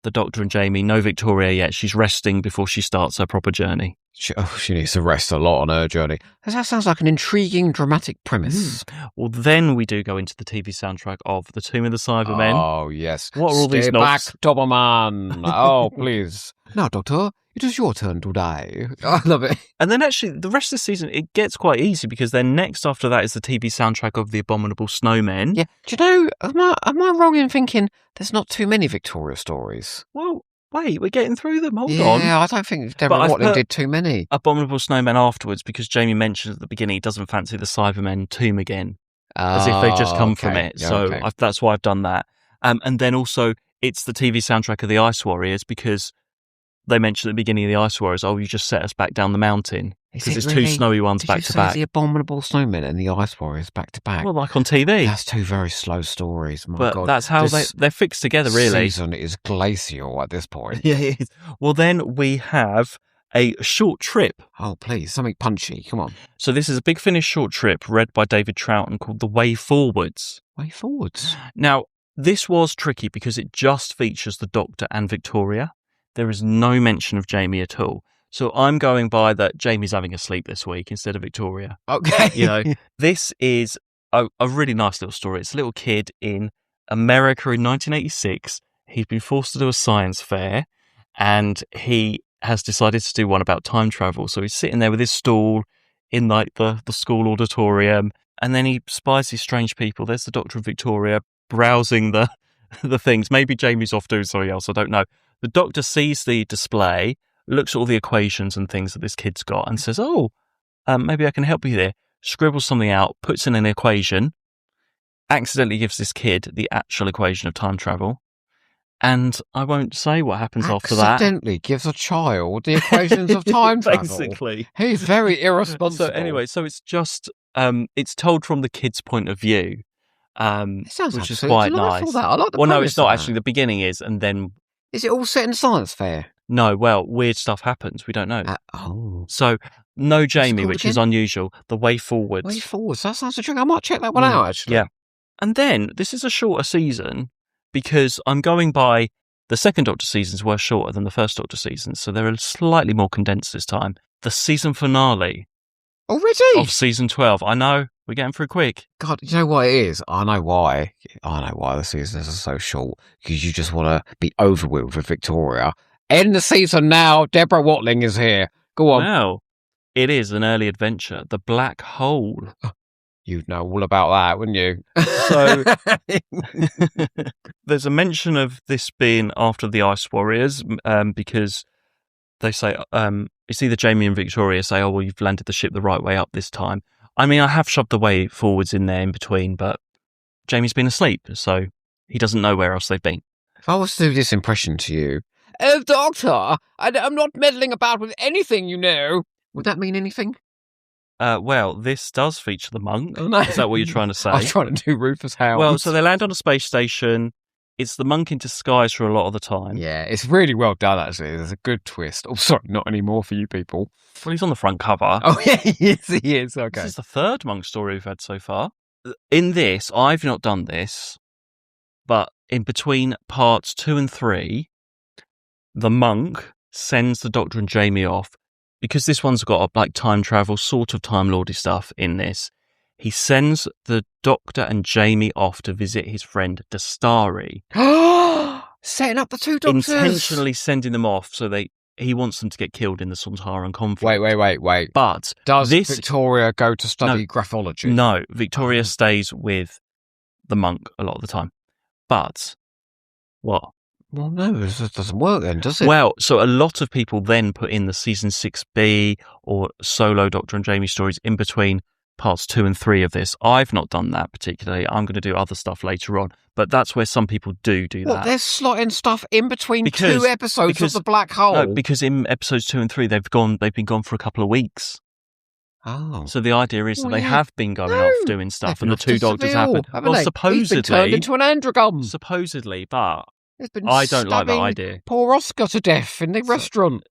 the Doctor and Jamie, no Victoria yet. She's resting before she starts her proper journey.
She needs to rest a lot on her journey. That sounds like an intriguing, dramatic premise.
Well, then we do go into the TV soundtrack of The Tomb of the Cybermen.
Oh, yes.
What are all these knobs?
Stay back, Doberman. Oh, please. Now, Doctor, it is your turn to die. I love it.
And then actually, the rest of the season, it gets quite easy because then next after that is the TV soundtrack of The Abominable Snowmen.
Yeah. Do you know, am I wrong in thinking there's not too many Victoria stories?
Well, Wait, we're getting through them. Hold
yeah,
on.
I don't think Deborah Watling did too many.
Abominable Snowmen afterwards because Jamie mentioned at the beginning he doesn't fancy the Cybermen tomb again, as if they just come from it. So that's why I've done that. And then also it's the TV soundtrack of the Ice Warriors because they mentioned at the beginning of the Ice Warriors, you just set us back down the mountain because it's really? 2 snowy ones back to back.
The Abominable Snowmen and the Ice Warriors back to back.
Well, like on TV.
That's 2 very slow stories.
My God. That's how they're fixed together, really.
This season is glacial at this point.
Yeah, it is. Well, then we have a short trip.
Oh, please, something punchy. Come on.
So this is a Big Finish short trip read by David Troughton called The Way Forwards.
Way Forwards?
Now, this was tricky because it just features the Doctor and Victoria. There is no mention of Jamie at all. So I'm going by that Jamie's having a sleep this week instead of Victoria.
Okay.
This is a really nice little story. It's a little kid in America in 1986. He's been forced to do a science fair and he has decided to do one about time travel. So he's sitting there with his stool in like the school auditorium and then he spies these strange people. There's the Doctor and Victoria browsing the things. Maybe Jamie's off doing something else. I don't know. The Doctor sees the display, looks at all the equations and things that this kid's got and says, maybe I can help you there. Scribbles something out, puts in an equation, accidentally gives this kid the actual equation of time travel. And I won't say what happens after that.
Accidentally gives a child the equations of time travel.
Basically.
He's very irresponsible.
So anyway, it's just, it's told from the kid's point of view, which is quite nice.
I like the
well, no, it's not actually. The beginning is, and then...
Is it all set in science fair?
No, well, weird stuff happens. We don't know. So, no Jamie, which is unusual. The Way Forwards.
Way Forwards. That sounds interesting. I might check that one out, actually.
Yeah. And then, this is a shorter season because I'm going by the second Doctor seasons were shorter than the first Doctor seasons, so they're slightly more condensed this time. The season finale.
Already?
Of season 12. I know. We're getting through quick.
God, you know what it is? I know why. I know why the seasons are so short. Because you just want to be over with Victoria. End the season now. Deborah Watling is here. Go on.
Well, it is an early adventure. The Black Hole.
You'd know all about that, wouldn't you?
So, there's a mention of this being after the Ice Warriors because they say, it's either Jamie and Victoria say, you've landed the ship the right way up this time. I mean, I have shoved the Way Forwards in there in between, but Jamie's been asleep, so he doesn't know where else they've been.
If I was to do this impression to you, Doctor, I'm not meddling about with anything, you know. Would that mean anything?
Well, this does feature the monk.
Oh, no.
Is that what you're trying to say?
I'm trying to do Rufus Hound.
Well, so they land on a space station. It's the monk in disguise for a lot of the time.
Yeah, it's really well done, actually. There's a good twist. Oh, sorry, not anymore for you people.
Well, he's on the front cover.
Oh, yeah, he is. Okay.
This is the third monk story we've had so far. In this, I've not done this, but in between parts 2 and 3, the monk sends the Doctor and Jamie off. Because this one's got like time travel, sort of Time Lordy stuff in this, he sends the Doctor and Jamie off to visit his friend Dastari.
Setting up the two Doctors.
Intentionally sending them off so he wants them to get killed in the Sontaran conflict.
Wait.
But
does Victoria go to study graphology?
No, Victoria stays with the monk a lot of the time. But what?
Well, no, it doesn't work then, does it?
Well, so a lot of people then put in the season 6B or solo Doctor and Jamie stories in between parts 2 and 3 of this. I've not done that particularly. I'm going to do other stuff later on, but that's where some people do that.
They're slotting stuff in between 2 episodes of the Black Hole.
No, because in episodes 2 and 3 they've been gone for a couple of weeks.
Oh,
so the idea is that they have been going off doing stuff, and the 2 Doctors happen.
Well,
supposedly,
he's been turned into an androgon.
Supposedly, but
I
don't like that idea.
Poor Oscar to death in the restaurant.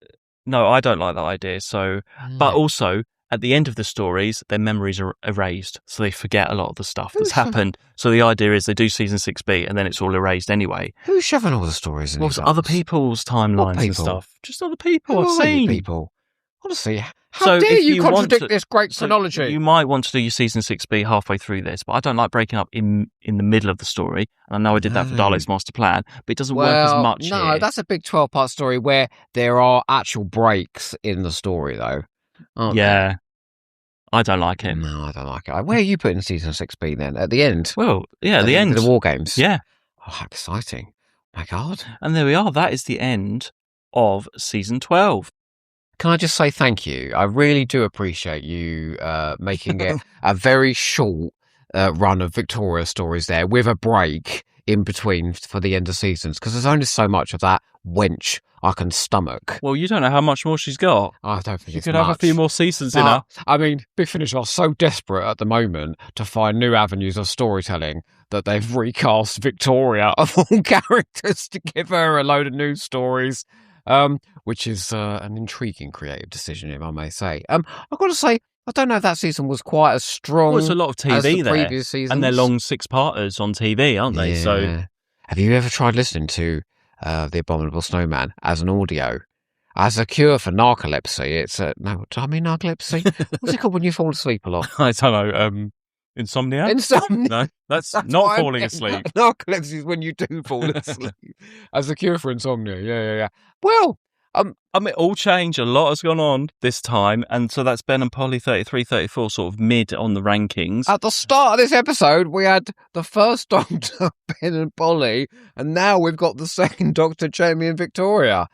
No, I don't like that idea. So, but also at the end of the stories, their memories are erased, so they forget a lot of the stuff that's happened. So the idea is they do season 6B, and then it's all erased anyway.
Who's shoving all the stories in?
Other people's timelines and stuff. Just other people I've seen.
People. Honestly, how dare you contradict this great chronology?
You might want to do your season 6B halfway through this, but I don't like breaking up in the middle of the story. And I know I did that for Dalek's Master Plan, but it doesn't work as much
No, that's a big 12-part story where there are actual breaks in the story, though.
Yeah. I don't like it.
No, I don't like it. Where are you putting season 6B then? At the end?
Well, yeah, at the end.
The War Games?
Yeah.
Oh, how exciting. My God.
And there we are. That is the end of season 12.
Can I just say thank you? I really do appreciate you making it a very short run of Victoria stories there with a break in between for the end of seasons, because there's only so much of that wench I can stomach.
Well, you don't know how much more she's got.
I don't think
she
it's
could
much.
have a few more seasons in her.
I mean, Big Finish are so desperate at the moment to find new avenues of storytelling that they've recast Victoria of all characters to give her a load of new stories, which is an intriguing creative decision, if I may say. I've got to say, I don't know if that season was quite as strong.
Well, it's a lot of TV
as the
there,
previous seasons.
and they're long 6-parters on TV, aren't they?
Yeah.
So,
have you ever tried listening to The Abominable Snowman as an audio? As a cure for narcolepsy, it's no. Do I mean narcolepsy? What's it called when you fall asleep a lot?
I don't know. Insomnia?
Insomnia.
No, that's not falling asleep.
Narcolepsy is when you do fall asleep. As a cure for insomnia. Yeah. Well,
I mean, all change. A lot has gone on this time, and so that's Ben and Polly 33, 34, sort of mid on the rankings.
At the start of this episode, we had the first Doctor, Ben and Polly, and now we've got the second Doctor, Jamie and Victoria.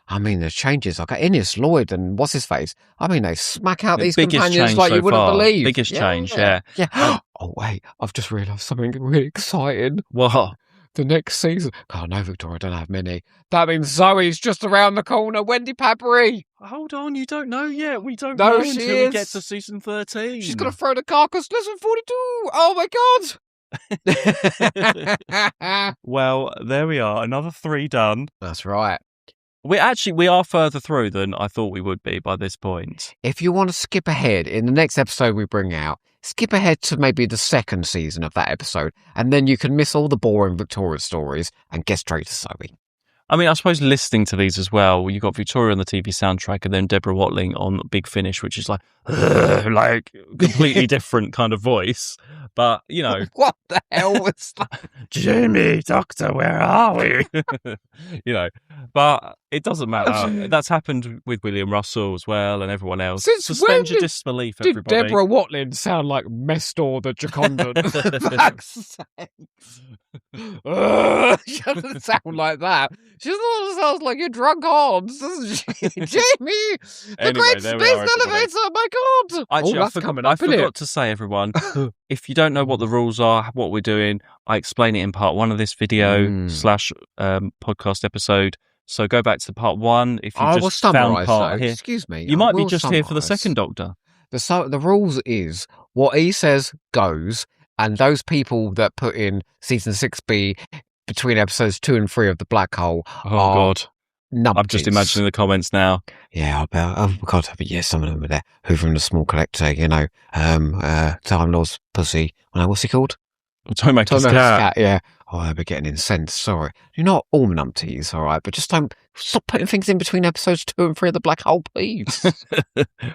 I mean, there's changes. Like Innes, Lloyd, and what's his face? I mean, they smack out these companions like you wouldn't believe.
Biggest change, yeah.
Oh, wait, I've just realised something really exciting.
What?
The next season. God, no, Victoria, I don't have many. That means Zoe's just around the corner. Wendy Pappery.
Hold on, you don't know yet. We don't
know
until we get to season 13.
She's going to throw the carcass. Listen, 42. Oh, my God.
Well, there we are. Another 3 done.
That's right.
We are further through than I thought we would be by this point.
If you want to skip ahead in the next episode we bring out, skip ahead to maybe the second season of that episode, and then you can miss all the boring Victoria stories and get straight to Zoe.
I mean, I suppose listening to these as well, you got Victoria on the TV soundtrack and then Deborah Watling on Big Finish, which is like completely different kind of voice. But, you know.
What the hell was that?
Jamie, Doctor, where are we? You know, but it doesn't matter. That's happened with William Russell as well and everyone else.
Since
Suspend your disbelief, everybody.
Did Deborah Watling sound like Mestor the Giocondan? Fuck's sakes. She doesn't sound like that. She sounds like your drunk horns, doesn't she? Jamie, the great space elevator, my God.
Actually,
that's coming up,
I forgot to say, everyone, if you don't know what the rules are, what we're doing, I explain it in part 1 of this video / podcast episode. So go back to part 1 if you just found part here.
Excuse me.
You might be just here for the second Doctor.
The rules is what he says goes, and those people that put in season 6B between episodes 2 and 3 of the Black Hole are
God.
numpties.
I'm just imagining the comments now.
Yeah, I bet. Oh, God, but yeah, some of them are there. Who from the Small Collector, you know, Time Lord's pussy. What's he called?
Toymaker's cat.
Yeah. Oh, I'll be getting incensed. Sorry. You're not all numpties, all right, but just don't stop putting things in between episodes 2 and 3 of the Black Hole, please.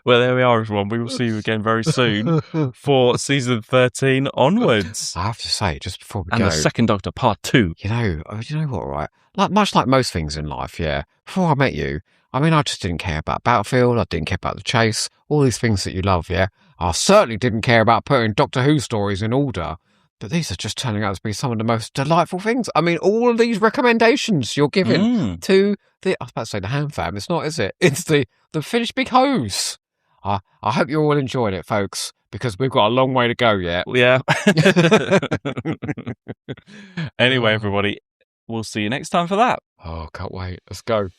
Well, there we are, everyone. We will see you again very soon for season 13 onwards.
I have to say, just before we
go,
and
the second Doctor, part 2.
You know what, right? Much like most things in life, yeah. Before I met you, I mean, I just didn't care about Battlefield. I didn't care about The Chase. All these things that you love, yeah. I certainly didn't care about putting Doctor Who stories in order. But these are just turning out to be some of the most delightful things. I mean, all of these recommendations you're giving to I was about to say the Ham Fam. It's not, is it? It's the Finished Big Hose. I hope you all enjoyed it, folks, because we've got a long way to go yet.
Yeah. Anyway, everybody, we'll see you next time for that.
Oh, can't wait. Let's go.